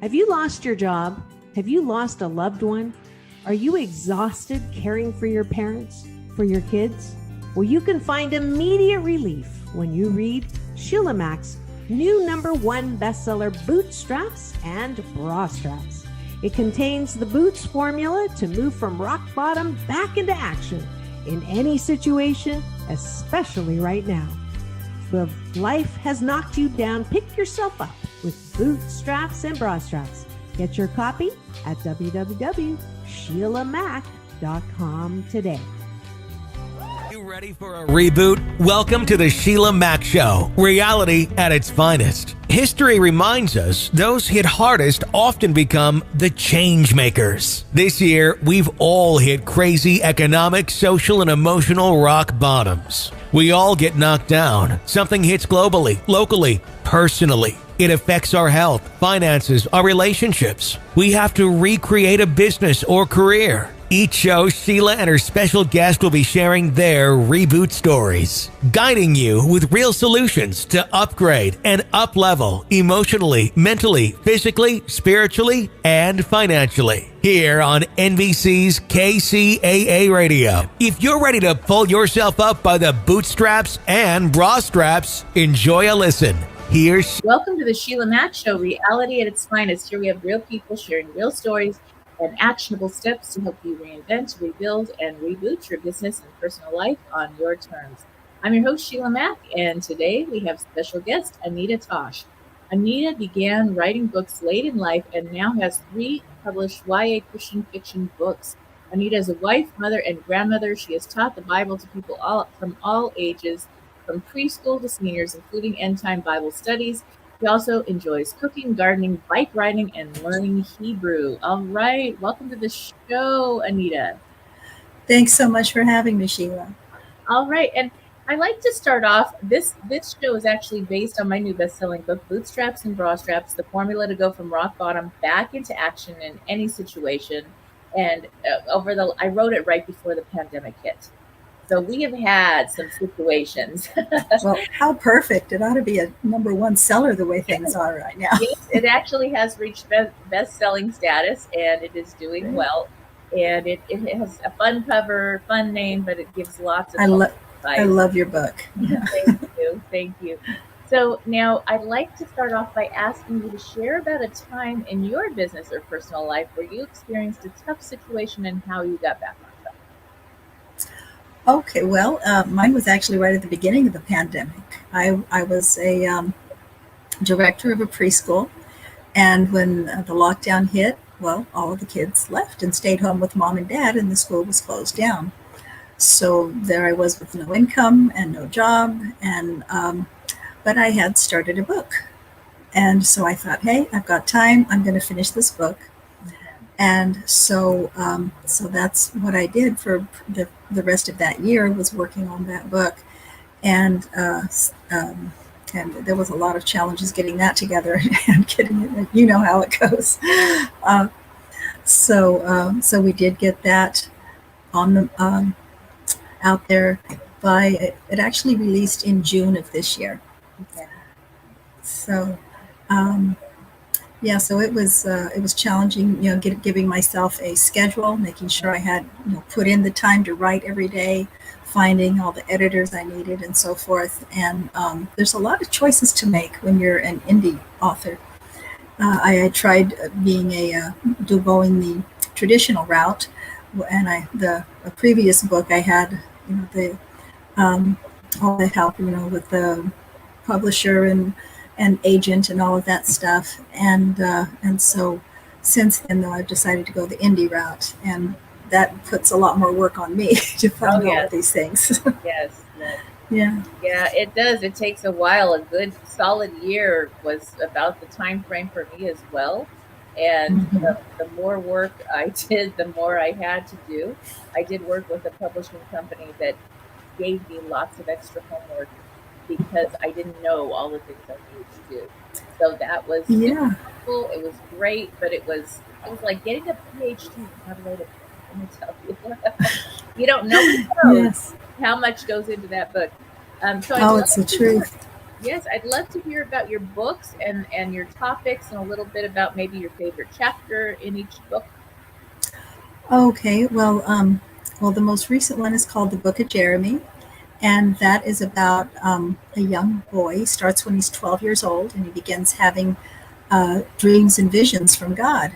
Have you lost your job? Have you lost a loved one? Are you exhausted caring for your parents, for your kids? Well, you can find immediate relief when you read Sheila Mack's new #1 bestseller, Bootstraps and Bra Straps. It contains the Boots formula to move from rock bottom back into action in any situation, especially right now. If life has knocked you down, pick yourself up with Bootstraps and Bra Straps. Get your copy at www.SheilaMack.com today. You ready for a reboot? Welcome to the Sheila Mack Show, reality at its finest. History reminds us those hit hardest often become the change makers. This year, we've all hit crazy economic, social, and emotional rock bottoms. We all get knocked down. Something hits globally, locally, personally. It affects our health, finances, our relationships. We have to recreate a business or career. Each show, Sheila and her special guest will be sharing their reboot stories, guiding you with real solutions to upgrade and up-level emotionally, mentally, physically, spiritually, and financially. Here on NBC's KCAA Radio. If you're ready to pull yourself up by the bootstraps and bra straps, enjoy a listen. Welcome to the Sheila Mack Show, reality at its finest. Here we have real people sharing real stories and actionable steps to help you reinvent, rebuild, and reboot your business and personal life on your terms. I'm your host, Sheila Mack, and today we have special guest, Anita Tosh. Anita began writing books late in life and now has 3 published YA Christian fiction books. Anita is a wife, mother, and grandmother. She has taught the Bible to people from all ages, from preschool to seniors, including end-time Bible studies. She also enjoys cooking, gardening, bike riding, and learning Hebrew. All right, welcome to the show, Anita. Thanks so much for having me, Sheila. All right, and I like to start off, this show is actually based on my new best-selling book, Bootstraps and Bra Straps, the formula to go from rock bottom back into action in any situation. And I wrote it right before the pandemic hit. So we have had some situations. Well, how perfect. It ought to be a #1 seller the way things are right now. Yes, it actually has reached best-selling status, and it is doing well. And it has a fun cover, fun name, but it gives lots of advice. I love your book. Thank you. So now I'd like to start off by asking you to share about a time in your business or personal life where you experienced a tough situation and how you got back on track. Okay, well, mine was actually right at the beginning of the pandemic. I was a director of a preschool, and when the lockdown hit, well, all of the kids left and stayed home with mom and dad, and the school was closed down. So there I was with no income and no job, and but I had started a book. And so I thought, hey, I've got time. I'm going to finish this book. And so that's what I did for the rest of that year, was working on that book. And there was a lot of challenges getting that together and getting it, you know how it goes. So we did get that on the out there it actually released in June of this year. Okay. So so it was challenging, giving myself a schedule, making sure I had, put in the time to write every day, finding all the editors I needed and so forth. And there's a lot of choices to make when you're an indie author. I had tried going the traditional route, and a previous book I had, all the help, with the publisher and agent and all of that stuff. And so since then, though, I've decided to go the indie route, and that puts a lot more work on me to find all of these things. Yes. Yeah, it does. It takes a while. A good solid year was about the time frame for me as well. And the more work I did, the more I had to do. I did work with a publishing company that gave me lots of extra homework because I didn't know all the things I needed to do. So that was helpful. It was great, but it was like getting a PhD. How to write a book, let me tell you. You don't know how much goes into that book. It's the truth. Yes, I'd love to hear about your books and your topics and a little bit about maybe your favorite chapter in each book. Okay, well, the most recent one is called The Book of Jeremy, and that is about a young boy. He starts when he's 12 years old, and he begins having dreams and visions from God,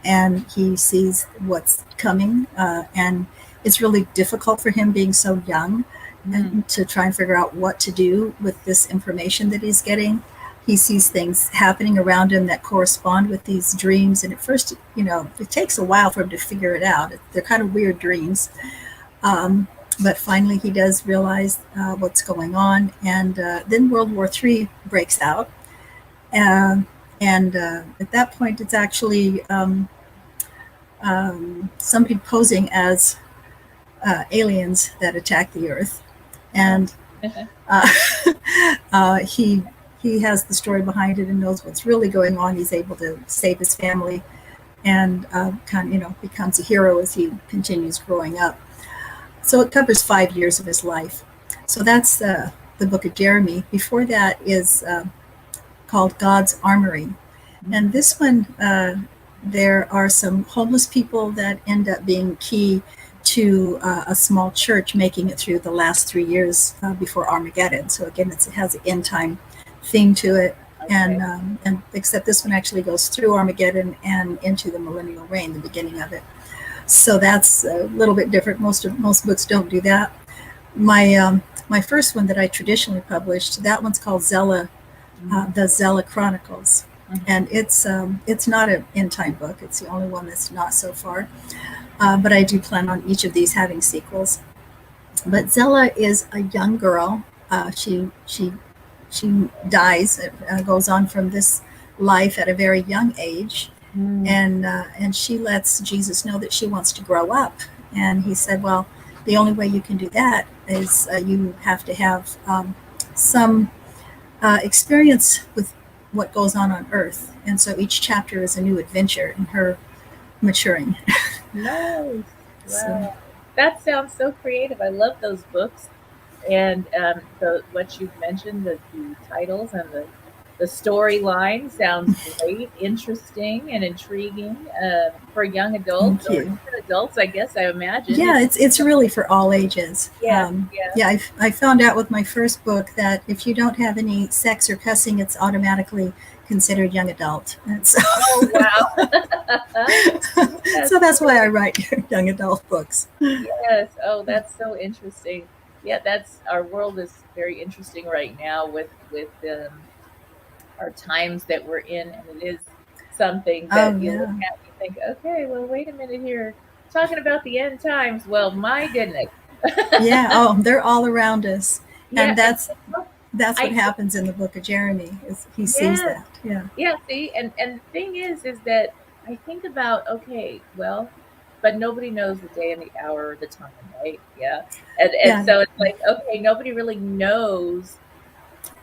and he sees what's coming, and it's really difficult for him being so young and to try and figure out what to do with this information that he's getting. He sees things happening around him that correspond with these dreams, and at first, it takes a while for him to figure it out. They're kind of weird dreams, but finally he does realize what's going on, and then World War III breaks out. And at that point, it's actually somebody posing as aliens that attack the Earth, and he has the story behind it and knows what's really going on. He's able to save his family, and becomes a hero as he continues growing up. So it covers 5 years of his life. So that's the Book of Jeremy. Before that is called God's Armory. And this one, there are some homeless people that end up being key to a small church making it through the last 3 years before Armageddon. So again, it has an end time theme to it. Okay. And except this one actually goes through Armageddon and into the millennial reign, the beginning of it. So that's a little bit different. Most books don't do that. My first one that I traditionally published, that one's called Zella, the Zella Chronicles, and it's not an end time book. It's the only one that's not so far. But I do plan on each of these having sequels. But Zella is a young girl. She dies, goes on from this life at a very young age, and she lets Jesus know that she wants to grow up. And he said, well, the only way you can do that is you have to have some experience with what goes on Earth. And so each chapter is a new adventure in her maturing. Nice. Wow. So, that sounds so creative. I love those books. And what you've mentioned, the titles and the storyline sounds great, interesting, and intriguing for young adults. Thank you. Or even adults, I guess, I imagine. Yeah, it's really for all ages. Yeah. I found out with my first book that if you don't have any sex or cussing, it's automatically considered young adult. And so, oh, wow. So that's why I write young adult books. Yes. Oh, that's so interesting. Yeah, our world is very interesting right now with our times that we're in, and it is something that you look at and you think, okay, well, wait a minute here, talking about the end times. Well, my goodness. Yeah. Oh, they're all around us, and yeah, that's what happens in the Book of Jeremy. Is he sees that? Yeah. Yeah. See, and the thing is that I think about, okay, well, but nobody knows the day and the hour or the time, right? Yeah. And so it's like, okay, nobody really knows.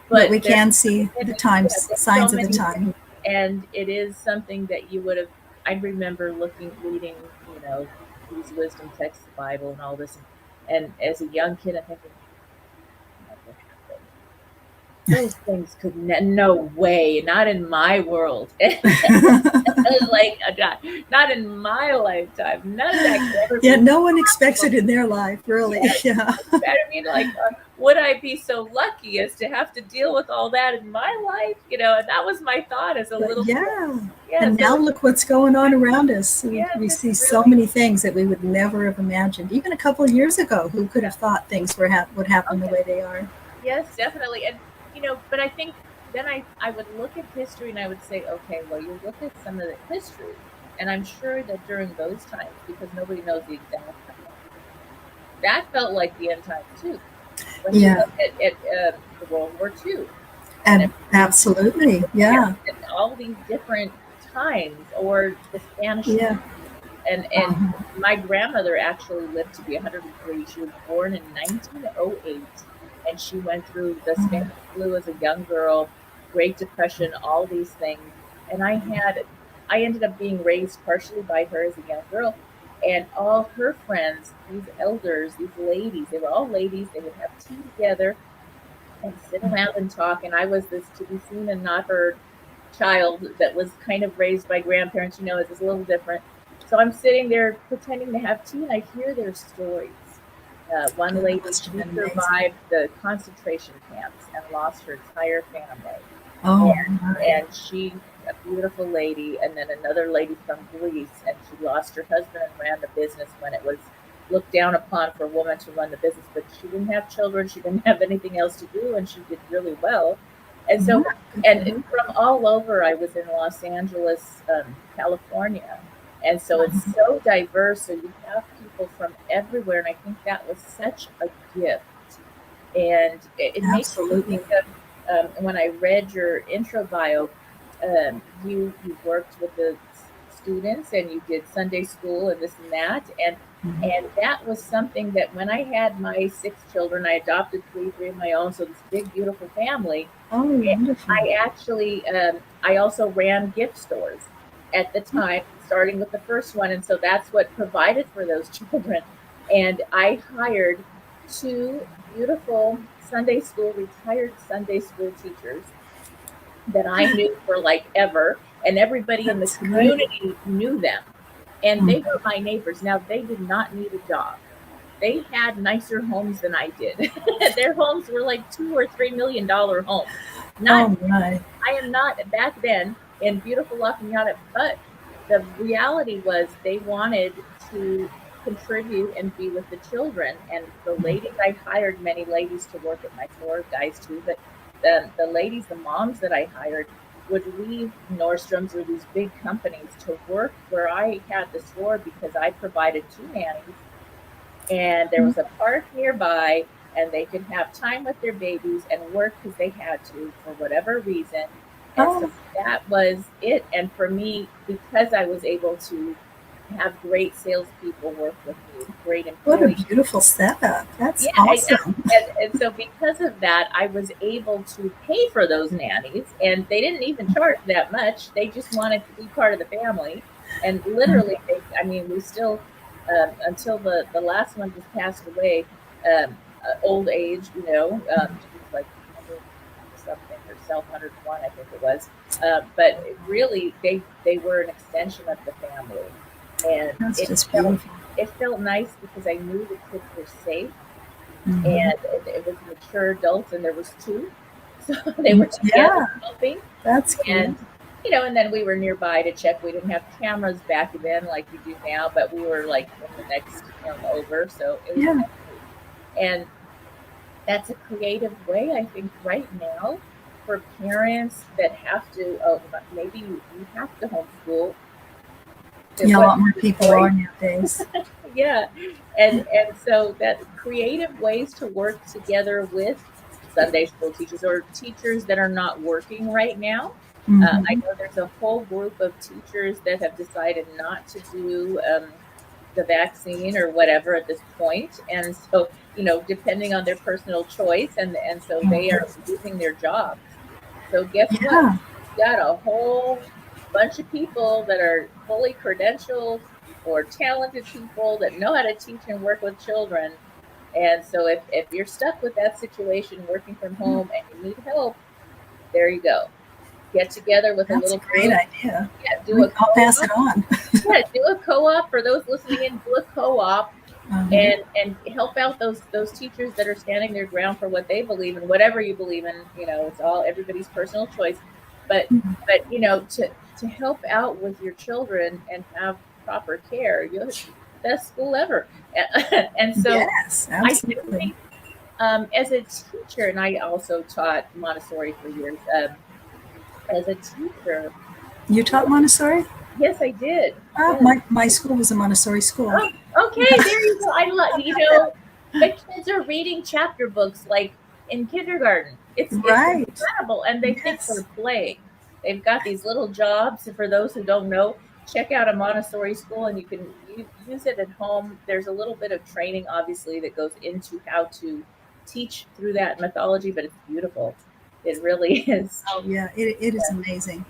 But we can see the times, signs of the time. And it is something that I remember reading, these wisdom texts, the Bible and all this. And as a young kid, I'm thinking, never happened. Those things could no way, not in my world. Like, not in my lifetime. None of that could ever be. Yeah, no one expects it in their life, really. Yeah. I mean, like, would I be so lucky as to have to deal with all that in my life? And that was my thought as a little kid. Yeah. And now look what's going on around us. We see so many things that we would never have imagined. Even a couple of years ago, who could have thought things would happen the way they are? Yes, definitely. And, but I think then I would look at history and I would say, okay, well, you look at some of the history, and I'm sure that during those times, because nobody knows the exact time, that felt like the end time too. When you look at World War II. And absolutely, yeah. And all these different times, or the Spanish flu. And my grandmother actually lived to be 103. She was born in 1908. And she went through the Spanish flu as a young girl, Great Depression, all these things. And I ended up being raised partially by her as a young girl. And all her friends, these elders, these ladies, they were all ladies. They would have tea together. and sit around and talk. And I was this to be seen and not heard child that was kind of raised by grandparents, it's a little different. So I'm sitting there pretending to have tea, and I hear their stories. One lady, she survived the concentration camps and lost her entire family. Oh, and she, a beautiful lady, and then another lady from Greece, and she lost her husband and ran the business when it was looked down upon for a woman to run the business, but she didn't have children, she didn't have anything else to do, and she did really well. And so, and from all over, I was in Los Angeles, California, and so it's so diverse, so you have people from everywhere, and I think that was such a gift. And it makes me think of, when I read your intro bio, you worked with the students and you did Sunday school and this and that, and that was something that when I had my 6 children, I adopted three of my own, so this big beautiful family. Oh, wonderful. I actually I also ran gift stores at the time, starting with the first one, and so that's what provided for those children. And I hired 2 beautiful retired Sunday school teachers that I knew for like ever, and everybody in the community knew them, and they were my neighbors. Now, they did not need a job. They had nicer homes than I did. Their homes were like $2 or $3 million homes. I am not back then in beautiful La Cañada, but the reality was they wanted to contribute and be with the children. And the ladies, I hired many ladies to work at my store, guys too, but the ladies, the moms that I hired would leave Nordstrom's or these big companies to work where I had the store because I provided 2 nannies, and there was a park nearby, and they could have time with their babies and work because they had to for whatever reason. And so that was it. And for me, because I was able to have great salespeople work with me, great employees. What a beautiful setup. That's awesome. And so because of that, I was able to pay for those nannies, and they didn't even charge that much. They just wanted to be part of the family. And literally, we still, until the last one just passed away, old age, she was like 100 something, herself 101, I think it was. But really, they were an extension of the family. And it felt nice because I knew the kids were safe, and it was mature adults, and there was 2, so they were together helping. That's cool. And and then we were nearby to check. We didn't have cameras back then like we do now, but we were like in the next over, so it was nice. And that's a creative way, I think, right now for parents that have to. Maybe you have to homeschool. A lot more people are nowadays. And so that creative ways to work together with Sunday school teachers or teachers that are not working right now. I know there's a whole group of teachers that have decided not to do the vaccine or whatever at this point, and so depending on their personal choice, and so they are losing their jobs. So guess what? You've got a whole bunch of people that are fully credentialed or talented people that know how to teach and work with children. And so if you're stuck with that situation, working from home, and you need help, there you go. Get together with a little great idea. I'll pass it on. Do a co-op. For those listening in, do a co-op and help out those teachers that are standing their ground for what they believe in, whatever you believe in. It's all everybody's personal choice. But to help out with your children and have proper care, you're the best school ever. And so I think as a teacher, and I also taught Montessori for years. As a teacher, you taught Montessori? Yes, I did. My school was a Montessori school. Oh, okay, there you go. I love the kids are reading chapter books like in kindergarten. It's incredible, and they think they're playing. They've got these little jobs. For those who don't know, check out a Montessori school, and you can use it at home. There's a little bit of training, obviously, that goes into how to teach through that methodology, but it's beautiful. It really is. Oh yeah, it is amazing.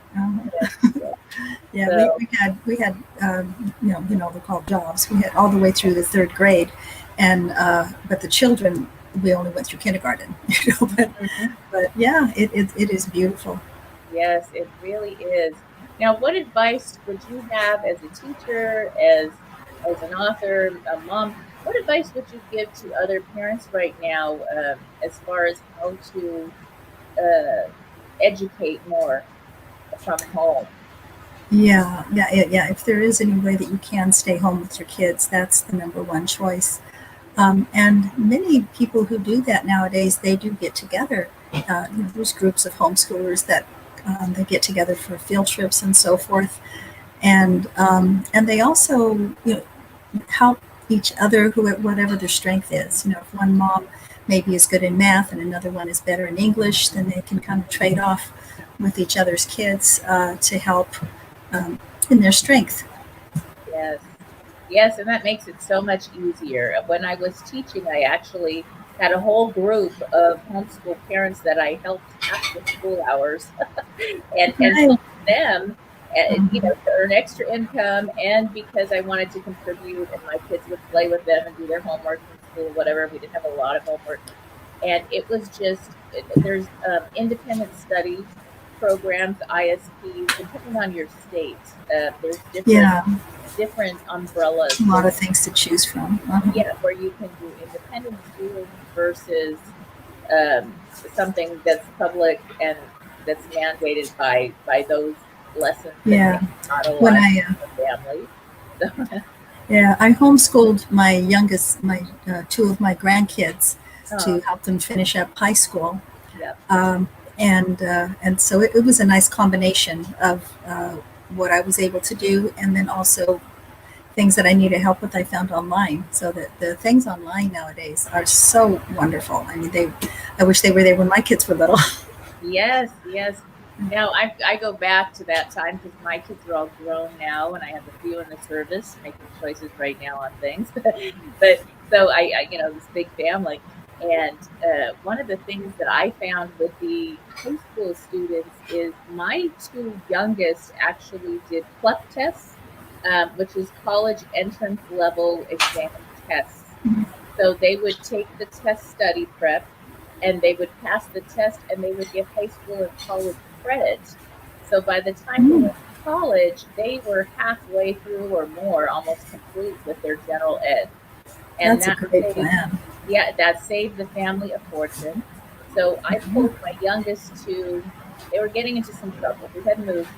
We had they're called jobs. We had all the way through the 3rd grade, and but the children we only went through kindergarten, but yeah, it is beautiful. Yes, it really is. Now, what advice would you have as a teacher, as an author, a mom? What advice would you give to other parents right now, as far as how to educate more from home? Yeah. If there is any way that you can stay home with your kids, that's the number one choice. And many people who do that nowadays, they do get together. There's groups of homeschoolers that they get together for field trips and so forth, and they also help each other, whatever their strength is. If one mom maybe is good in math and another one is better in English, then they can kind of trade off with each other's kids to help in their strength. Yes. Yes, and that makes it so much easier. When I was teaching, I actually had a whole group of homeschool parents that I helped after school hours and helped them, to earn extra income, and because I wanted to contribute, and my kids would play with them and do their homework from school, whatever. We didn't have a lot of homework, and it was just there's independent study programs, ISPs, depending on your state. There's different umbrellas. A lot of things to choose from. Yeah, where you can do independent schooling versus something that's public and that's mandated by those lessons. Yeah. Not a When lot I of families. So, yeah, I homeschooled my youngest, two of my grandkids to help them finish up high school. yeah. And so it was a nice combination of what I was able to do, and then also things that I needed help with I found online. So that the things online nowadays are so wonderful. I mean, I wish they were there when my kids were little. Yes. Now I go back to that time because my kids are all grown now, and I have a few in the service making choices right now on things. But so I this big family, and one of the things that I found with the high school students is my two youngest actually did CLEP tests, which is college entrance level exam tests. So they would take the test study prep, and they would pass the test, and they would get high school and college credit. So by the time they went to college, they were halfway through or more, almost complete with their general ed. And That's a great plan. Yeah, that saved the family a fortune. So I pulled my youngest two. They were getting into some trouble. We had moved.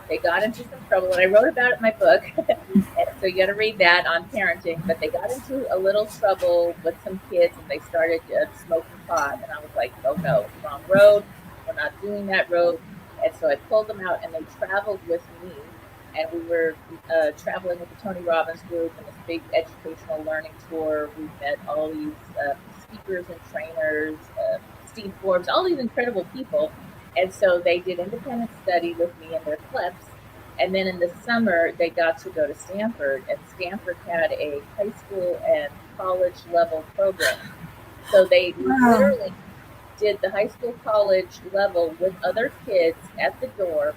They got into some trouble, and I wrote about it in my book. And so you got to read that on parenting. But they got into a little trouble with some kids, and they started smoking pot. And I was like, oh no, wrong road. We're not doing that road. And so I pulled them out, and they traveled with me. And we were traveling with the Tony Robbins group and this big educational learning tour. We met all these speakers and trainers, Steve Forbes, all these incredible people. And so they did independent study with me in their CLEPs. And then in the summer, they got to go to Stanford. And Stanford had a high school and college level program. So they literally did the high school college level with other kids at the dorm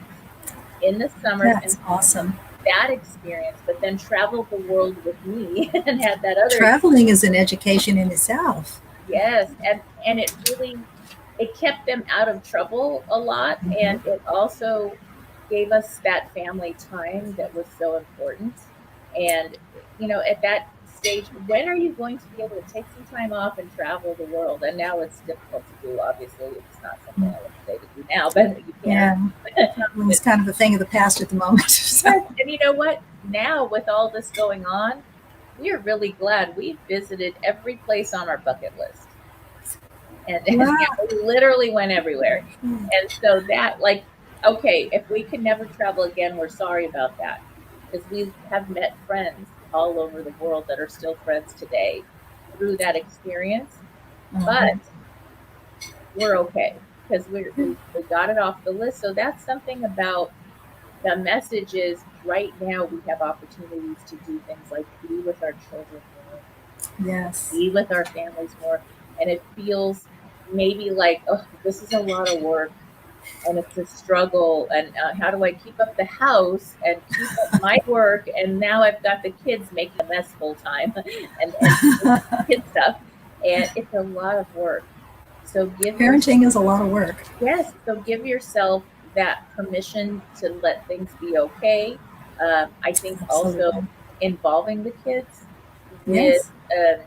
in the summer. That's awesome. That experience, but then traveled the world with me and had that other Traveling is an education in itself. Yes, and it really kept them out of trouble a lot, and it also gave us that family time that was so important. And at that stage, when are you going to be able to take some time off and travel the world? And now it's difficult to do. Obviously, it's not something I would say to do now, but you can. Traveling is kind of a thing of the past at the moment. So. Yes, and you know what? Now with all this going on, we are really glad we visited every place on our bucket list. And we literally went everywhere. And so that, okay, if we can never travel again, we're sorry about that. Because we have met friends all over the world that are still friends today through that experience. But we're okay because we got it off the list. So that's something about the message is right now we have opportunities to do things like be with our children more. Yes. Be with our families more. And it feels maybe like, oh, this is a lot of work and it's a struggle. And how do I keep up the house and keep up my work? And now I've got the kids making a mess full time and kid stuff. and it's a lot of work. So Parenting is a lot of work. Yes, so give yourself that permission to let things be okay. I think Absolutely. also involving the kids with Yes.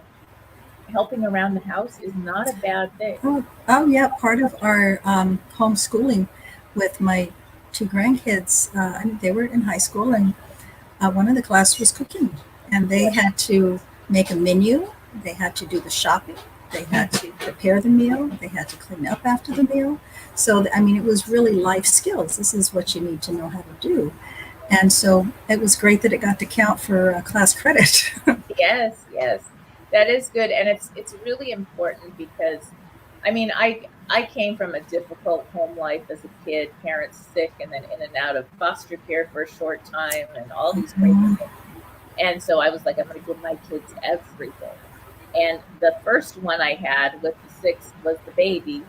helping around the house is not a bad thing. Yeah. Part of our homeschooling with my two grandkids, they were in high school, and one of the class was cooking, and they had to make a menu. They had to do the shopping. They had to prepare the meal. They had to clean up after the meal. So, I mean, it was really life skills. This is what you need to know how to do. And so it was great that it got to count for class credit. Yes, that is good, and it's really important because, I mean, I came from a difficult home life as a kid, parents sick, and then in and out of foster care for a short time, and all these crazy things. And so I was like, I'm going to give my kids everything. And the first one I had with the 6 was the baby,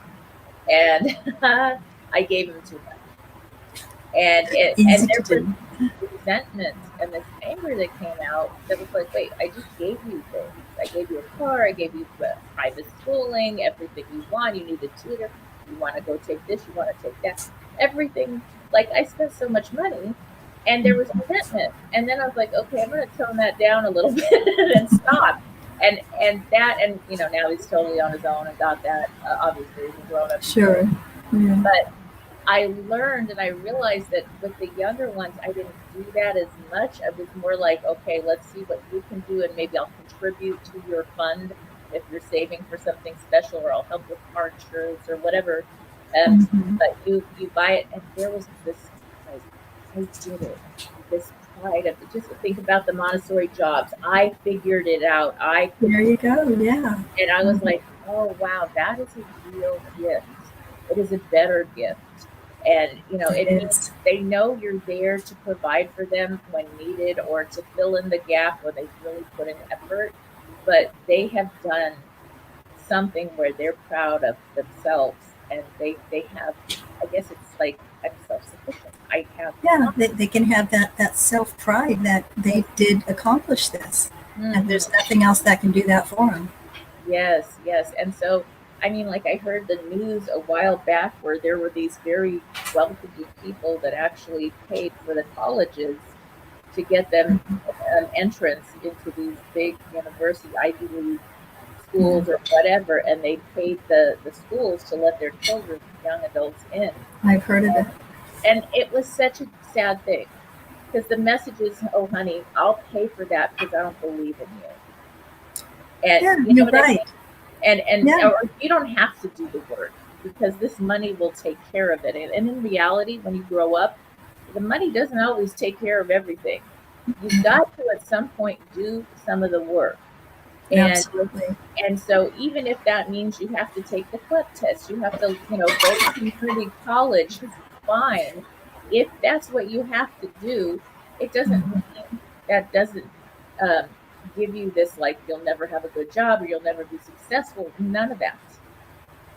and I gave him too much. And there was resentment and this anger that came out that was like, wait, I just gave you things. I gave you a car, I gave you private schooling, everything you want. You need a tutor, you want to go take this, you want to take that, everything. Like, I spent so much money, and there was resentment. And then I was like, okay, I'm going to tone that down a little bit and stop. And you know, now he's totally on his own and got that. Obviously, he's a grown up. Sure. Yeah. But I learned and I realized that with the younger ones, I didn't do that as much. I was more like, okay, let's see what you can do, and maybe I'll contribute to your fund if you're saving for something special, or I'll help with car insurance or whatever. But you buy it, and there was this, like, I did it. This pride of just think about the Montessori jobs. I figured it out. There you go. Yeah. And I was like, oh wow, that is a real gift. It is a better gift. And, you know, it means they know you're there to provide for them when needed, or to fill in the gap where they've really put in effort. But they have done something where they're proud of themselves, and they have, I guess it's like, I'm self-sufficient. I have. Yeah, they can have that self-pride that they did accomplish this. And there's nothing else that can do that for them. Yes. And so, I mean, like, I heard the news a while back where there were these very wealthy people that actually paid for the colleges to get them an entrance into these big university Ivy League schools or whatever, and they paid the schools to let their children, young adults, in. I've heard of it. And it was such a sad thing, because the message is, oh honey, I'll pay for that because I don't believe in you. And yeah, you know you're right. Or you don't have to do the work, because this money will take care of it. And in reality, when you grow up, the money doesn't always take care of everything. You've got to at some point do some of the work. Absolutely. And so even if that means you have to take the CLEP test, you have to, you know, go to community college, fine. If that's what you have to do, it doesn't mean that doesn't give you this, like, you'll never have a good job or you'll never be successful. None of that.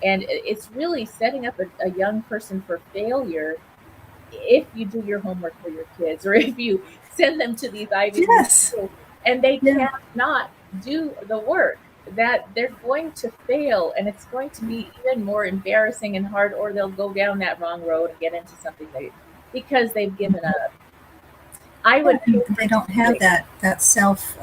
And it's really setting up a young person for failure if you do your homework for your kids, or if you send them to these Ivy League schools and they cannot do the work, that they're going to fail, and it's going to be even more embarrassing and hard, or they'll go down that wrong road and get into something because they've given up. They don't have that self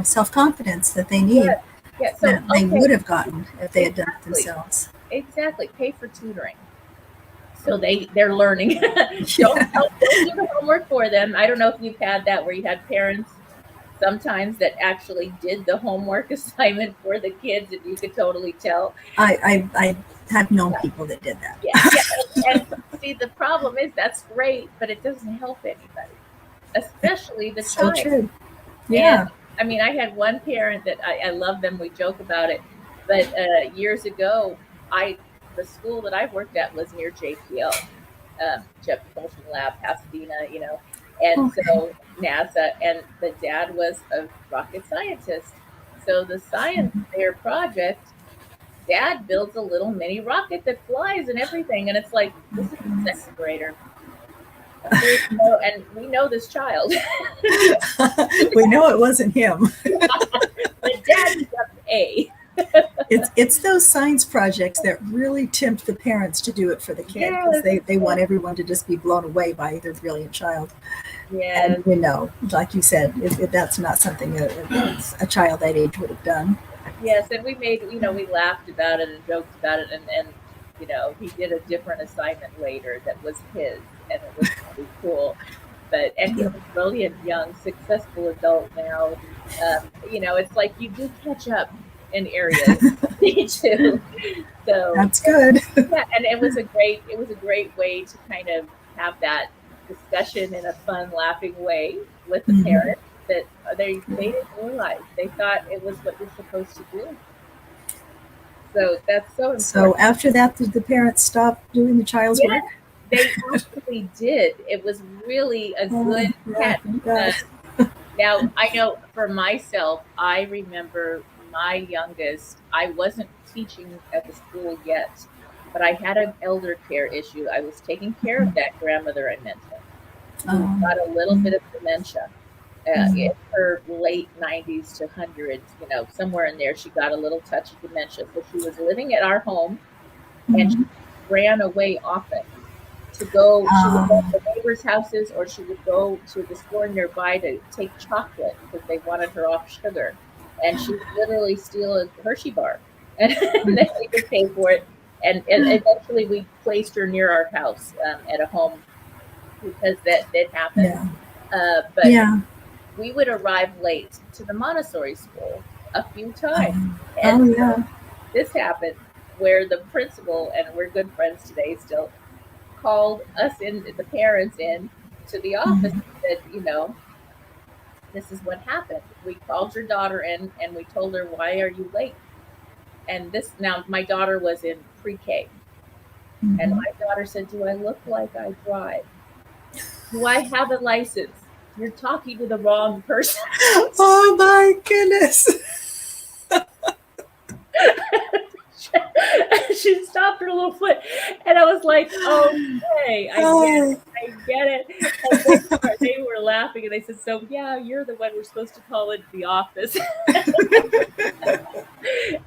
self-confidence that they need. So, that they would have gotten if they had done it themselves. Exactly. Pay for tutoring, so they're learning. Don't do the homework for them. I don't know if you've had that, where you had parents sometimes that actually did the homework assignment for the kids, and you could totally tell. I have known people that did that. And see, the problem is that's great, but it doesn't help anybody, especially the child. So true. Yeah. And, I mean, I had one parent that I love them. We joke about it, but years ago, the school that I worked at was near JPL, Jet Propulsion Lab, Pasadena, you know. And so NASA, and the dad was a rocket scientist. So the science fair project, dad builds a little mini rocket that flies and everything. And it's like, this is a second grader. And we know this child. We know it wasn't him. But dad got an A. It's those science projects that really tempt the parents to do it for the kid, because Yes. they want everyone to just be blown away by their brilliant child. Yes. And like you said, that's not something a child that age would have done. Yes, and we made, we laughed about it and joked about it, and he did a different assignment later that was his, and it was pretty cool. And he's a brilliant, young, successful adult now. It's like you do catch up in areas. Me too. So That's good. yeah, and it was a great way to kind of have that discussion in a fun, laughing way with the parents that they didn't realize. They thought it was what you're supposed to do. So that's so important. So after that, did the parents stop doing the child's work? They actually did. It was really a good catch. Now, I know for myself, I remember my youngest, I wasn't teaching at the school yet, but I had an elder care issue. I was taking care of that grandmother I mentioned, who got a little bit of dementia. In her late 90s to hundreds, somewhere in there, she got a little touch of dementia. So she was living at our home, and she ran away often to go. She would go to the neighbors' houses, or she would go to the store nearby to take chocolate because they wanted her off sugar. And she would literally steal a Hershey bar, and then we could pay for it. And eventually we placed her near our house at a home because that happened. But we would arrive late to the Montessori school a few times. This happened where the principal, and we're good friends today still, called us in, the parents in, to the office and said, this is what happened. We called your daughter in and we told her, why are you late? And now my daughter was in pre-K. And my daughter said, do I look like I drive? Do I have a license? You're talking to the wrong person. Oh my goodness. She stopped her little foot, and I was like, okay, I get it. And they were laughing, and they said, so yeah, you're the one we're supposed to call into the office. and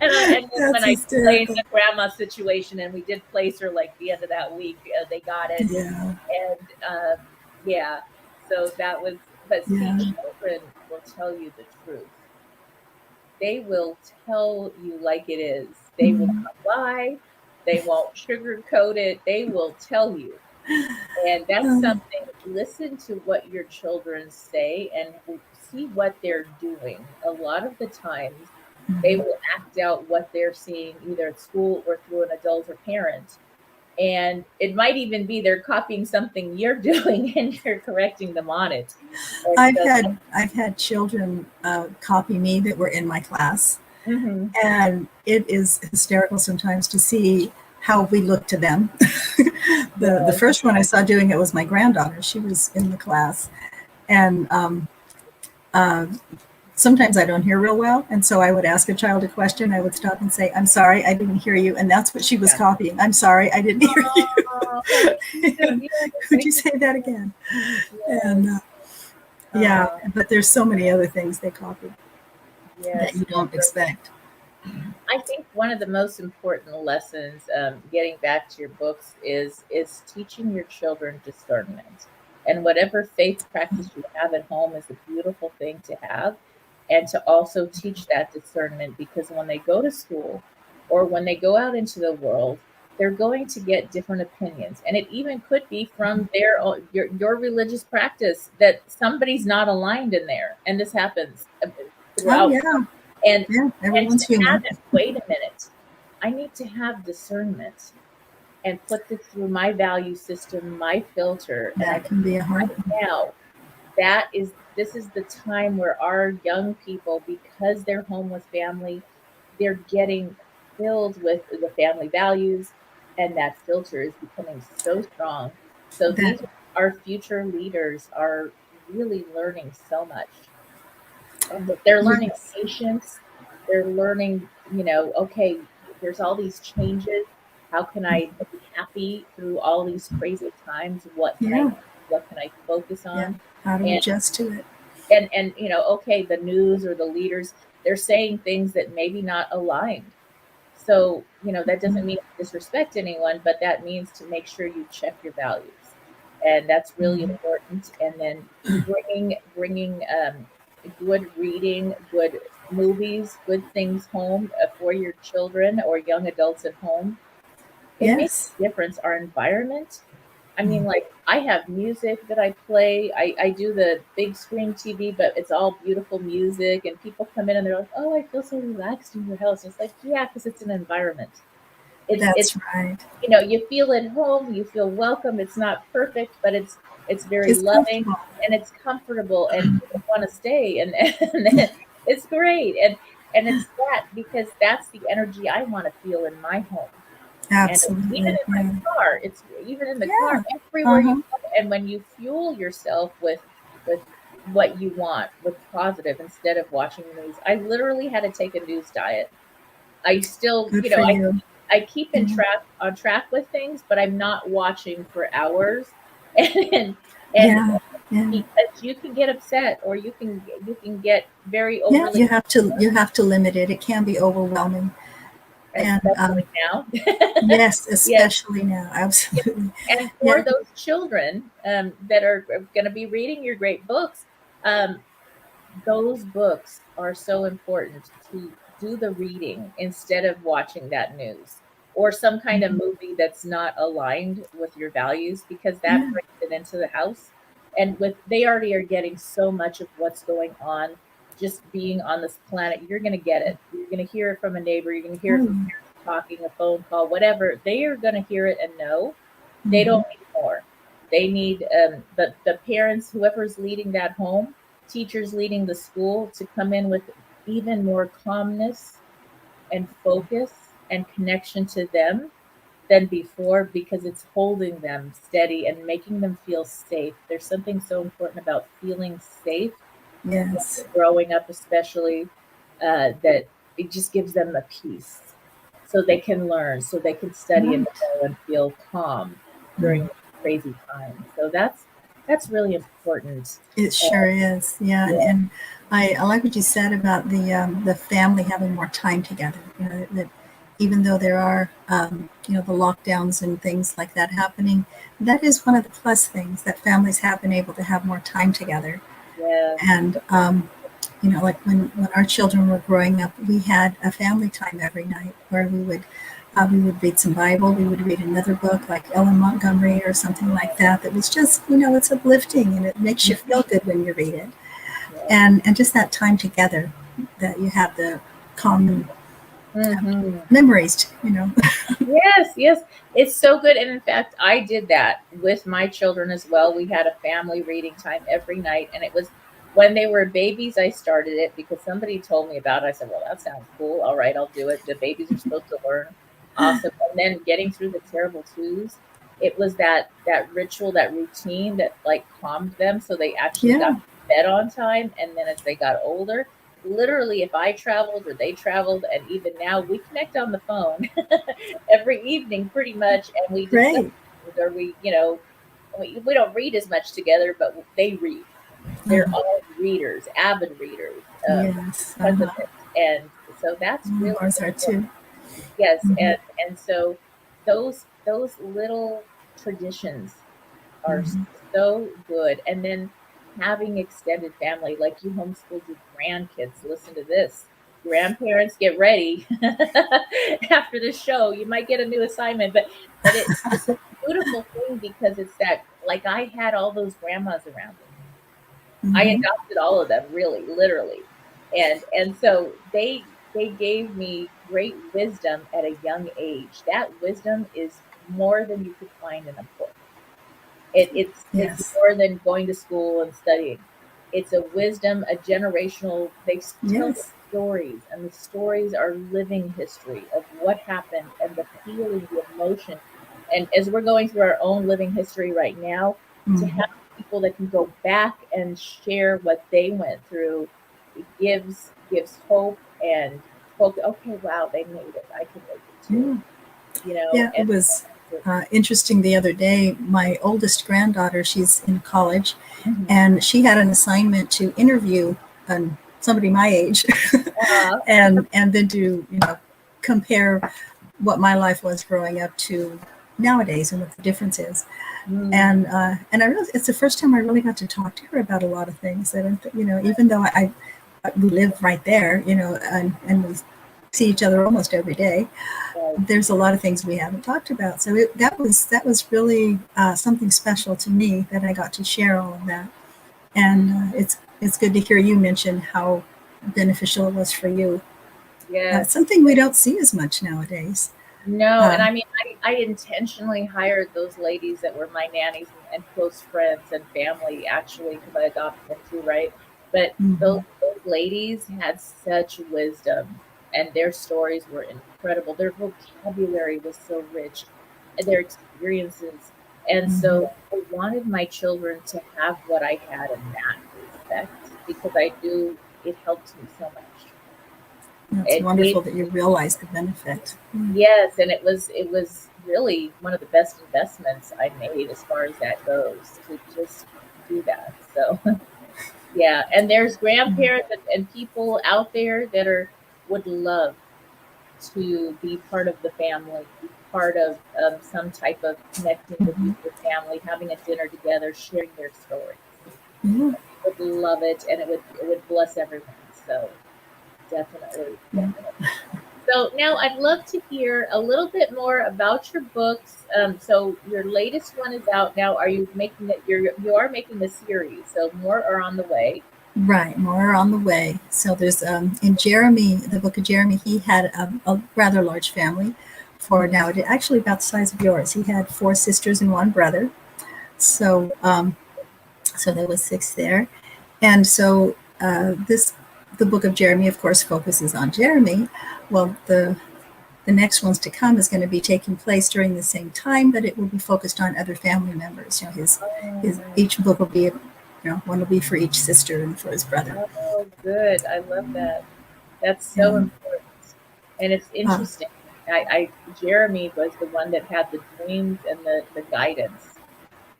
then when I explained the grandma situation, and we did place her like the end of that week, they got it. And so that was, but see, children will tell you the truth. They will tell you like it is. They will come by. They won't sugarcoat it. They will tell you. And that's something, listen to what your children say and see what they're doing. A lot of the times, they will act out what they're seeing either at school or through an adult or parent. And it might even be they're copying something you're doing and you're correcting them on it. And I've had children copy me that were in my class, and it is hysterical sometimes to see how we look to them. The first one I saw doing it was my granddaughter. She was in the class, and sometimes I don't hear real well. And so I would ask a child a question. I would stop and say, I'm sorry, I didn't hear you. And that's what she was copying. I'm sorry, I didn't hear you. Could you say that again? And but there's so many other things they copy that you don't expect. I think one of the most important lessons, getting back to your books, is teaching your children discernment. And whatever faith practice you have at home is a beautiful thing to have. And to also teach that discernment, because when they go to school or when they go out into the world, they're going to get different opinions. And it even could be from your religious practice that somebody's not aligned in there. And this happens throughout. Everyone's human. Wait a minute. I need to have discernment and put this through my value system, my filter. That can be a hard one. Now, this is the time where our young people, because they're home with family, they're getting filled with the family values, and that filter is becoming so strong. So our future leaders are really learning so much. And they're learning patience. They're learning, okay, there's all these changes. How can I be happy through all these crazy times? What can I focus on? How to adjust to it. And okay, the news or the leaders, they're saying things that maybe not aligned. So, that doesn't mean to disrespect anyone, but that means to make sure you check your values. And that's really important. And then bringing good reading, good movies, good things home for your children or young adults at home. It makes Yes. a difference. Our environment. I mean, like, I have music that I play. I do the big screen TV, but it's all beautiful music. And people come in and they're like, "Oh, I feel so relaxed in your house." It's like, yeah, because it's an environment. It's That's right. you feel at home, you feel welcome. It's not perfect, but it's very It's loving comfortable. and it's comfortable, and people want to stay, and it's great. And it's that, because that's the energy I want to feel in my home. And even Absolutely. in my Yeah. car, it's even in the car, Yeah. everywhere you Uh-huh. go. And when you fuel yourself with what you want, with positive, instead of watching the news. I literally had to take a news diet. I still, Good for you. I keep in Yeah. track with things, but I'm not watching for hours. And and Yeah. Yeah. because you can get upset, or you can get very Yeah. overly, You have to limit it. It can be overwhelming. And especially now. yes, Yes. especially now. Absolutely. And for Yeah. those children that are going to be reading your great books, um, those books are so important to do the reading instead of watching that news or some kind of movie that's not aligned with your values, because that Yeah. brings it into the house. And with they already are getting so much of what's going on just being on this planet. You're going to get it. You're going to hear it from a neighbor. You're going to hear it from Oh, parents talking, a phone call, whatever. They are going to hear it and know. They mhm. don't need more. They need the parents, whoever's leading that home, teachers leading the school, to come in with even more calmness and focus and connection to them than before, because it's holding them steady and making them feel safe. There's something so important about feeling safe when Yes. they're growing up, especially, that it just gives them a peace so they can learn, so they can study and Right. know and feel calm during crazy times. So that's really important. It Uh, sure is. Yeah. And, yeah, and I like what you said about the family having more time together. That even though there are the lockdowns and things like that happening, that is one of the plus things, that families have been able to have more time together. yeah, And like when our children were growing up, we had a family time every night where we would read some Bible, we would read another book like Ellen Montgomery or something like that. That was just, it's uplifting and it makes you feel good when you read it. yeah. And just that time together, that you have the common Hmm. memories. Yes, yes. It's so good. And in fact, I did that with my children as well. We had a family reading time every night. And it was when they were babies, I started it because somebody told me about it. I said, well, that sounds cool. All right, I'll do it. The babies are supposed to learn. Awesome. And then getting through the terrible twos, it was that ritual, that routine that like calmed them, so they actually got Yeah, to bed on time. And then as they got older, literally, if I traveled or they traveled, and even now we connect on the phone every evening pretty much, and we discuss great. things, or we don't read as much together, but they read. They're Uh-huh. all readers, avid readers, Yes. because of Uh-huh. it. And so that's Mm, really ours are important. too. Yes, Hmm. and so those little traditions are Hmm. so good. And then having extended family, like you homeschooled your grandkids. Listen to this. Grandparents, get ready. After the show, you might get a new assignment, but it's a beautiful thing, because it's that, like, I had all those grandmas around me. I Hmm. adopted all of them, really, literally. And so they gave me great wisdom at a young age. That wisdom is more than you could find in a book. It's Yes. more than going to school and studying. It's a wisdom, a generational. Tell the Yes. stories, and the stories are living history of what happened, and the feeling, the emotion. And as we're going through our own living history right now, to Hmm. have people that can go back and share what they went through, it gives hope and hope. Okay, wow, they made it. I can make it too. Yeah. You know, Yeah, it was interesting the other day. My oldest granddaughter, she's in college, Mhm. and she had an assignment to interview somebody my age, and then to compare what my life was growing up to nowadays and what the difference is. And I really, it's the first time I really got to talk to her about a lot of things that, even though we live right there, and we see each other almost every day, there's a lot of things we haven't talked about. So that was really something special to me, that I got to share all of that. And it's good to hear you mention how beneficial it was for you. Yeah, something we don't see as much nowadays. No, and I mean, I intentionally hired those ladies that were my nannies and close friends and family, actually, because I adopted them too, right? But those ladies had such wisdom, and their stories were incredible. Their vocabulary was so rich, and their experiences. And so I wanted my children to have what I had in that respect, because I knew it helped me so much. It's wonderful that you realize the benefit. Yes, and it was really one of the best investments I made as far as that goes, to just do that. So yeah, and there's grandparents and people out there that would love to be part of the family, be part of some type of connecting with your family, having a dinner together, sharing their stories. Would love it, and it would bless everyone. So definitely. So now I'd love to hear a little bit more about your books. So your latest one is out now. Are you making it? You are making the series, so more are on the way. Right, more are on the way. So there's in Jeremy, the book of Jeremy, he had a rather large family. For now, it actually about the size of yours. He had 4 sisters and 1 brother. So so there was 6 there, and so the book of Jeremy, of course, focuses on Jeremy. Well, the next ones to come is going to be taking place during the same time, but it will be focused on other family members. His each book will be, one will be for each sister and for his brother. Oh, good! I love that. That's so important, and it's interesting. Jeremy was the one that had the dreams and the guidance,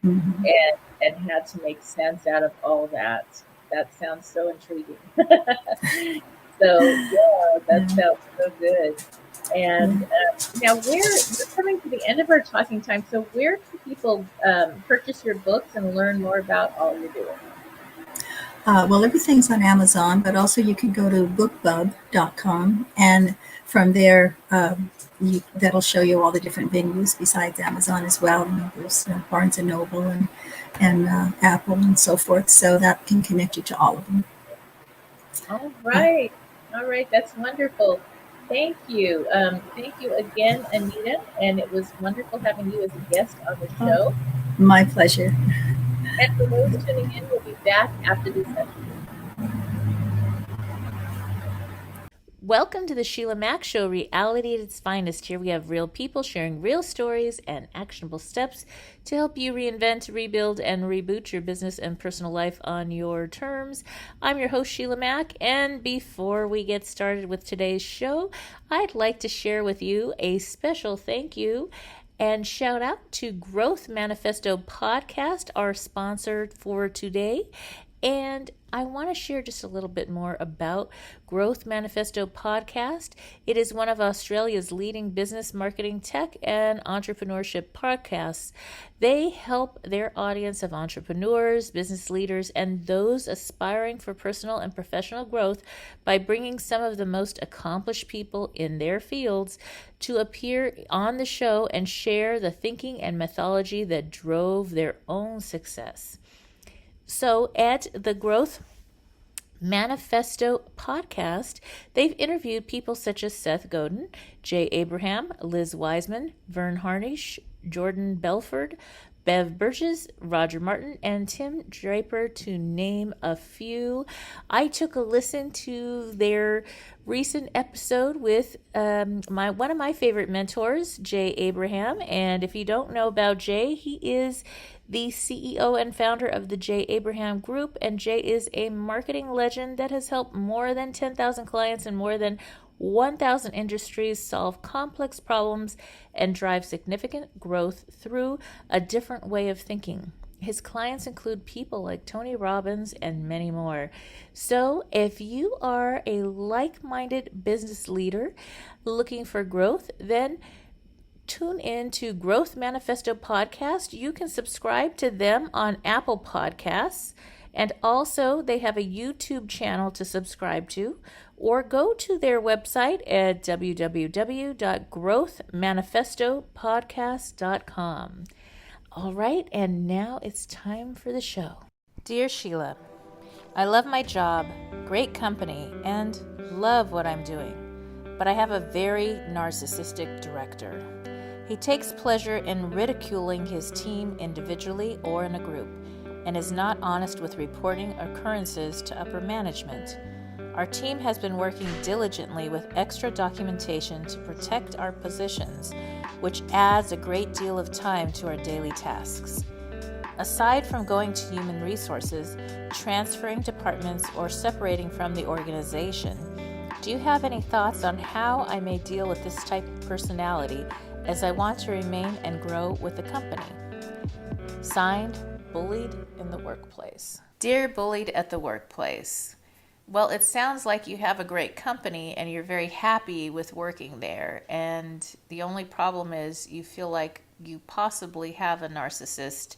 and had to make sense out of all that. That sounds so intriguing. So yeah, that sounds so good. And now we're coming to the end of our talking time. So where can people purchase your books and learn more about all you're doing? Well, everything's on Amazon, but also you can go to bookbub.com, and from there that'll show you all the different venues besides Amazon as well. There's Barnes and Noble and Apple and so forth, so that can connect you to all of them. All right. That's wonderful. Thank you. Thank you again, Anita, and it was wonderful having you as a guest on the show. My pleasure. And for those tuning in, we'll be back after this session. Welcome to the Sheila Mack Show, reality at its finest. Here we have real people sharing real stories and actionable steps to help you reinvent, rebuild, and reboot your business and personal life on your terms. I'm your host, Sheila Mack, and before we get started with today's show, I'd like to share with you a special thank you and shout out to Growth Manifesto Podcast, our sponsor for today. And I want to share just a little bit more about Growth Manifesto Podcast. It is one of Australia's leading business, marketing, tech, and entrepreneurship podcasts. They help their audience of entrepreneurs, business leaders, and those aspiring for personal and professional growth by bringing some of the most accomplished people in their fields to appear on the show and share the thinking and methodology that drove their own success. So at the Growth Manifesto Podcast, they've interviewed people such as Seth Godin, Jay Abraham, Liz Wiseman, Vern Harnish, Jordan Belford, Bev Burgess, Roger Martin, and Tim Draper, to name a few. I took a listen to their recent episode with one of my favorite mentors, Jay Abraham. And if you don't know about Jay, he is the CEO and founder of the Jay Abraham Group, and Jay is a marketing legend that has helped more than 10,000 clients in more than 1,000 industries solve complex problems and drive significant growth through a different way of thinking. His clients include people like Tony Robbins and many more. So if you are a like-minded business leader looking for growth, then tune in to Growth Manifesto Podcast. You can subscribe to them on Apple Podcasts. And also, they have a YouTube channel to subscribe to, or go to their website at www.growthmanifestopodcast.com. All right, and now it's time for the show. Dear Sheila, I love my job, great company, and love what I'm doing, but I have a very narcissistic director. He takes pleasure in ridiculing his team individually or in a group, and is not honest with reporting occurrences to upper management. Our team has been working diligently with extra documentation to protect our positions, which adds a great deal of time to our daily tasks. Aside from going to human resources, transferring departments, or separating from the organization, do you have any thoughts on how I may deal with this type of personality as I want to remain and grow with the company? Signed, Bullied in the Workplace. Dear Bullied at the Workplace, well, it sounds like you have a great company and you're very happy with working there. And the only problem is you feel like you possibly have a narcissist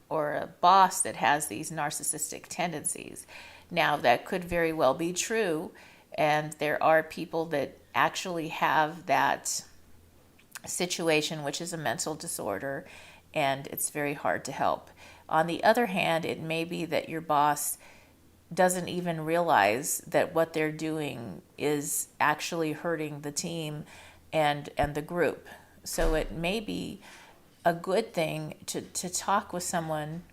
or a boss that has these narcissistic tendencies. Now, that could very well be true. And there are people that actually have that situation, which is a mental disorder, and it's very hard to help. On the other hand, it may be that your boss doesn't even realize that what they're doing is actually hurting the team and the group. So it may be a good thing to talk with someone,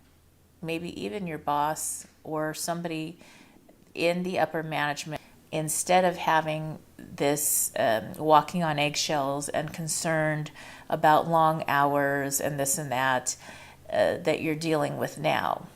maybe even your boss or somebody in the upper management, instead of having this walking on eggshells and concerned about long hours and this and that that you're dealing with now.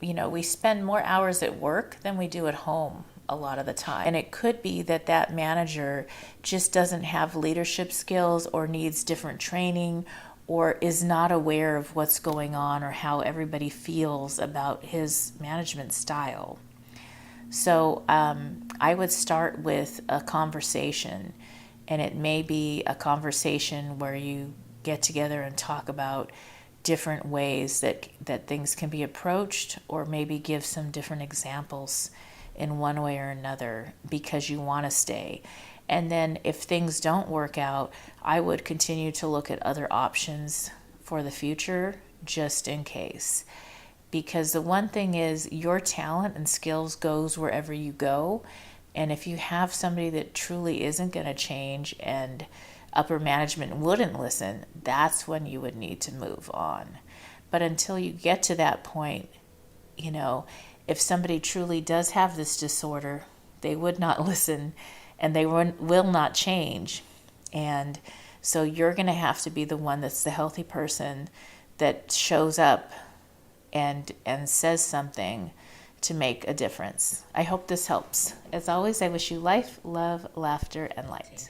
You know, we spend more hours at work than we do at home a lot of the time. And it could be that that manager just doesn't have leadership skills or needs different training or is not aware of what's going on or how everybody feels about his management style. So I would start with a conversation, and it may be a conversation where you get together and talk about different ways that things can be approached, or maybe give some different examples in one way or another because you want to stay. And then if things don't work out, I would continue to look at other options for the future just in case. Because the one thing is, your talent and skills goes wherever you go. And if you have somebody that truly isn't going to change and upper management wouldn't listen, that's when you would need to move on. But until you get to that point, you know, if somebody truly does have this disorder, they would not listen and they will not change. And so you're going to have to be the one that's the healthy person that shows up and says something to make a difference. I hope this helps. As always, I wish you life, love, laughter, and light.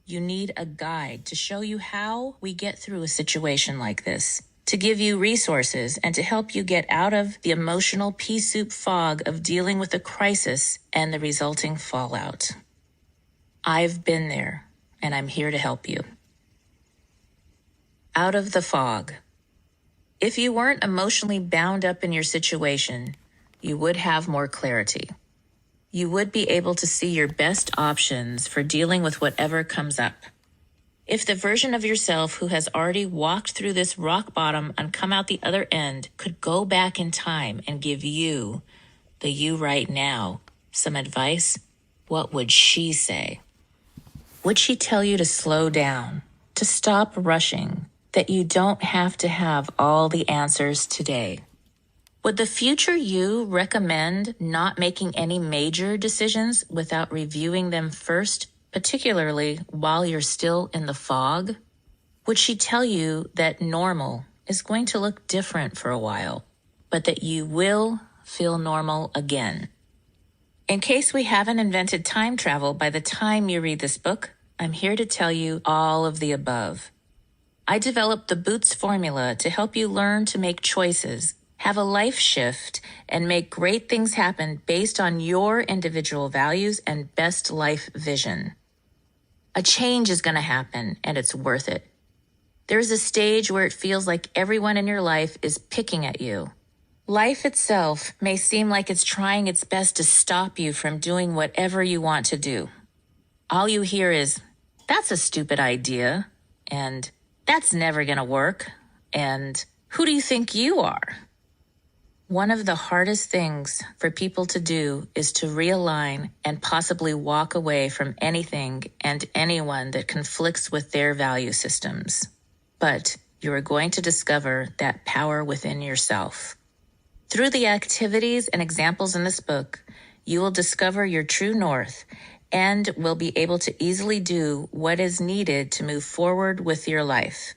You need a guide to show you how we get through a situation like this, to give you resources and to help you get out of the emotional pea soup fog of dealing with a crisis and the resulting fallout. I've been there, and I'm here to help you. Out of the fog. If you weren't emotionally bound up in your situation, you would have more clarity. You would be able to see your best options for dealing with whatever comes up. If the version of yourself who has already walked through this rock bottom and come out the other end could go back in time and give you, the you right now, some advice, what would she say? Would she tell you to slow down, to stop rushing, that you don't have to have all the answers today? Would the future you recommend not making any major decisions without reviewing them first, particularly while you're still in the fog? Would she tell you that normal is going to look different for a while, but that you will feel normal again? In case we haven't invented time travel by the time you read this book, I'm here to tell you all of the above. I developed the Boots formula to help you learn to make choices, have a life shift, and make great things happen based on your individual values and best life vision. A change is going to happen, and it's worth it. There's a stage where it feels like everyone in your life is picking at you. Life itself may seem like it's trying its best to stop you from doing whatever you want to do. All you hear is, "That's a stupid idea," and "That's never going to work," and "Who do you think you are?" One of the hardest things for people to do is to realign and possibly walk away from anything and anyone that conflicts with their value systems. But you are going to discover that power within yourself. Through the activities and examples in this book, you will discover your true north and will be able to easily do what is needed to move forward with your life.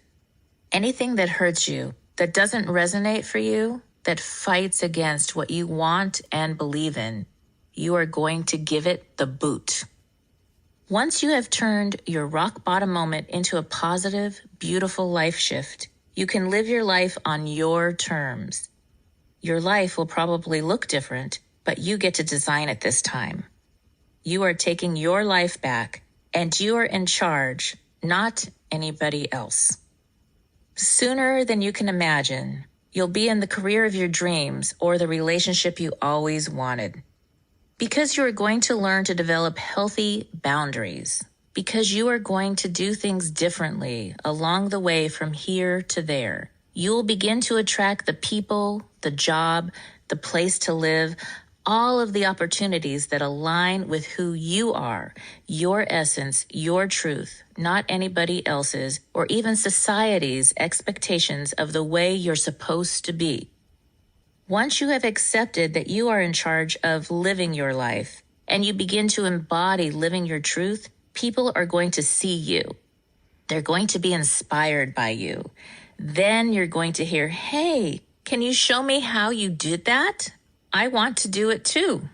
Anything that hurts you, that doesn't resonate for you, that fights against what you want and believe in, you are going to give it the boot. Once you have turned your rock bottom moment into a positive, beautiful life shift, you can live your life on your terms. Your life will probably look different, but you get to design it this time. You are taking your life back, and you are in charge, not anybody else. Sooner than you can imagine, you'll be in the career of your dreams or the relationship you always wanted. Because you are going to learn to develop healthy boundaries. Because you are going to do things differently along the way from here to there. You will begin to attract the people, the job, the place to live, all of the opportunities that align with who you are, your essence, your truth, not anybody else's or even society's expectations of the way you're supposed to be. Once you have accepted that you are in charge of living your life and you begin to embody living your truth, people are going to see you. They're going to be inspired by you. Then you're going to hear, "Hey, can you show me how you did that? I want to do it too."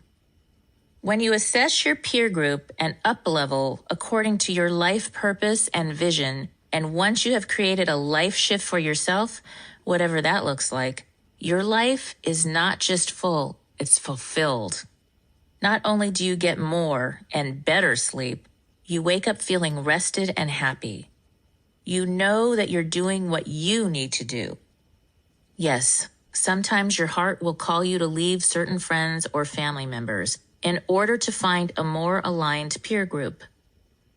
When you assess your peer group and up-level according to your life purpose and vision, and once you have created a life shift for yourself, whatever that looks like, your life is not just full, it's fulfilled. Not only do you get more and better sleep, you wake up feeling rested and happy. You know that you're doing what you need to do. Yes, sometimes your heart will call you to leave certain friends or family members in order to find a more aligned peer group.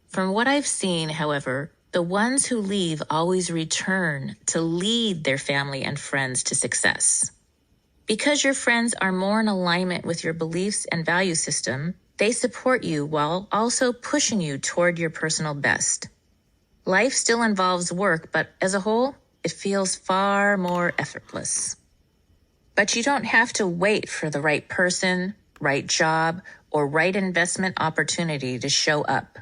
From what I've seen, however, the ones who leave always return to lead their family and friends to success. Because your friends are more in alignment with your beliefs and value system, they support you while also pushing you toward your personal best. Life still involves work, but as a whole, it feels far more effortless. But you don't have to wait for the right person, right job, or right investment opportunity to show up.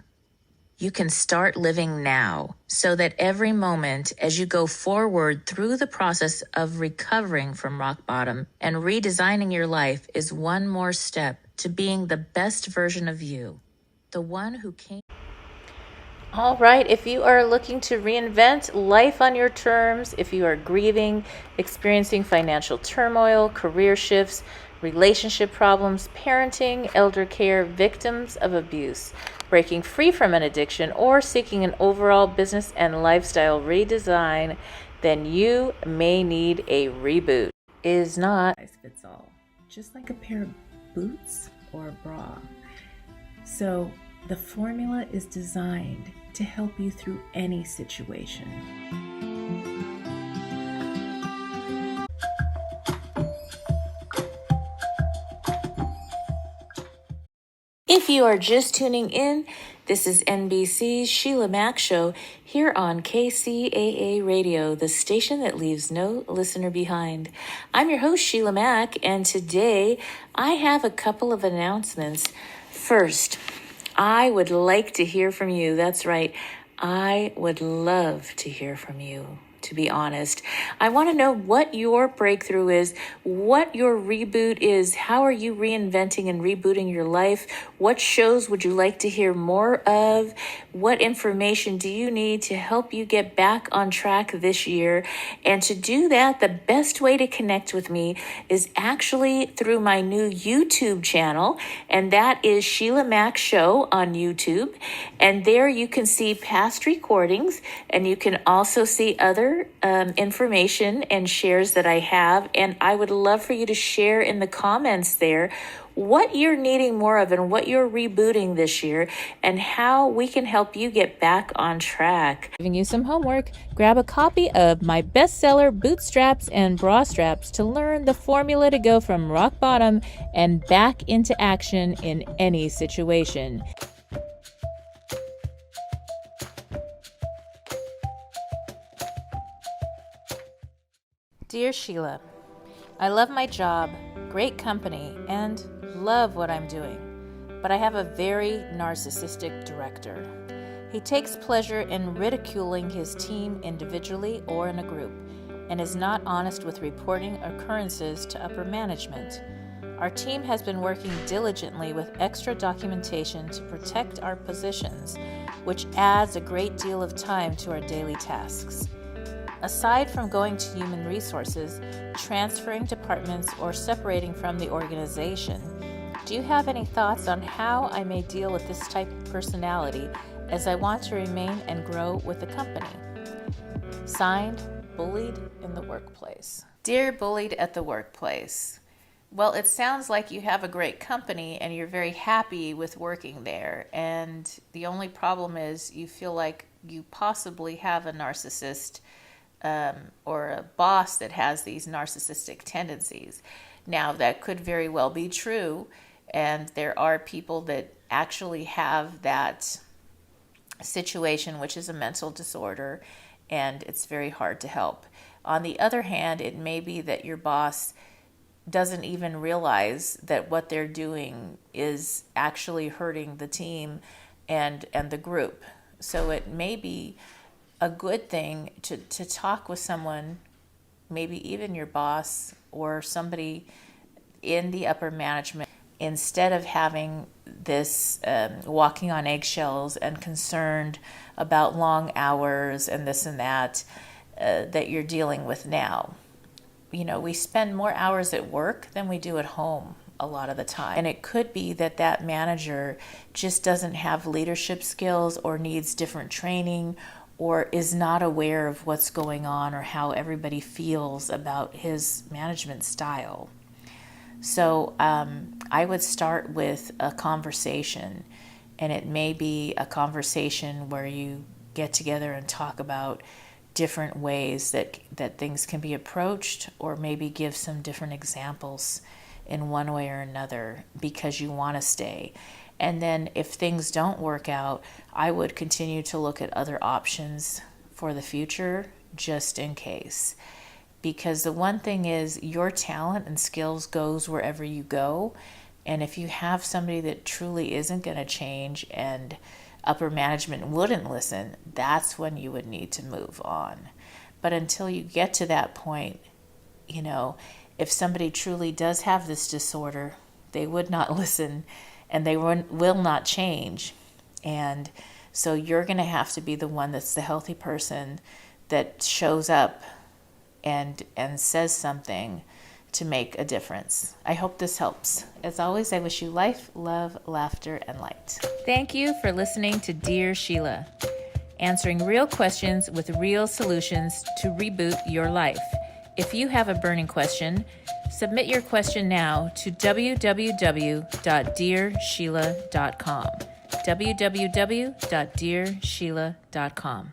You can start living now so that every moment as you go forward through the process of recovering from rock bottom and redesigning your life is one more step to being the best version of you, the one who came. All right, if you are looking to reinvent life on your terms, if you are grieving, experiencing financial turmoil, career shifts, relationship problems, parenting, elder care, victims of abuse, breaking free from an addiction, or seeking an overall business and lifestyle redesign, then you may need a reboot. It is not fits all, just like a pair of boots or a bra. So the formula is designed to help you through any situation. If you are just tuning in, this is NBC's Sheila Mack Show here on KCAA Radio, the station that leaves no listener behind. I'm your host, Sheila Mack, and today I have a couple of announcements. First, I would like to hear from you. That's right. I would love to hear from you. to be honest. I want to know what your breakthrough is, what your reboot is. How are you reinventing and rebooting your life? What shows would you like to hear more of? What information do you need to help you get back on track this year? And to do that, the best way to connect with me is actually through my new YouTube channel, and that is Sheila Mack Show on YouTube. And there you can see past recordings, and you can also see other information and shares that I have. And I would love for you to share in the comments there what you're needing more of and what you're rebooting this year and how we can help you get back on track. Giving you some homework, grab a copy of my bestseller Bootstraps and Bra Straps to learn the formula to go from rock bottom and back into action in any situation. Dear Sheila, I love my job, great company, and love what I'm doing, but I have a very narcissistic director. He takes pleasure in ridiculing his team individually or in a group, and is not honest with reporting occurrences to upper management. Our team has been working diligently with extra documentation to protect our positions, which adds a great deal of time to our daily tasks. Aside from going to human resources, transferring departments, or separating from the organization, do you have any thoughts on how I may deal with this type of personality as I want to remain and grow with the company? Signed, Bullied in the Workplace. Dear Bullied at the Workplace, well, it sounds like you have a great company and you're very happy with working there. And the only problem is you feel like you possibly have a narcissist or a boss that has these narcissistic tendencies. Now, that could very well be true, and there are people that actually have that situation, which is a mental disorder, and it's very hard to help. On the other hand, it may be that your boss doesn't even realize that what they're doing is actually hurting the team and the group. So it may be a good thing to talk with someone, maybe even your boss or somebody in the upper management, instead of having this walking on eggshells and concerned about long hours and this and that that you're dealing with now. You know, we spend more hours at work than we do at home a lot of the time. And it could be that that manager just doesn't have leadership skills or needs different training or is not aware of what's going on or how everybody feels about his management style. So I would start with a conversation, and it may be a conversation where you get together and talk about different ways that things can be approached, or maybe give some different examples in one way or another because you want to stay. And then if things don't work out, I would continue to look at other options for the future just in case. Because the one thing is, your talent and skills goes wherever you go. And if you have somebody that truly isn't going to change and upper management wouldn't listen, that's when you would need to move on. But until you get to that point, you know, if somebody truly does have this disorder, they would not listen and they will not change. And so you're going to have to be the one that's the healthy person that shows up and says something to make a difference. I hope this helps. As always, I wish you life, love, laughter, and light. Thank you for listening to Dear Sheila, answering real questions with real solutions to reboot your life. If you have a burning question, submit your question now to www.dearsheila.com. www.dearsheila.com.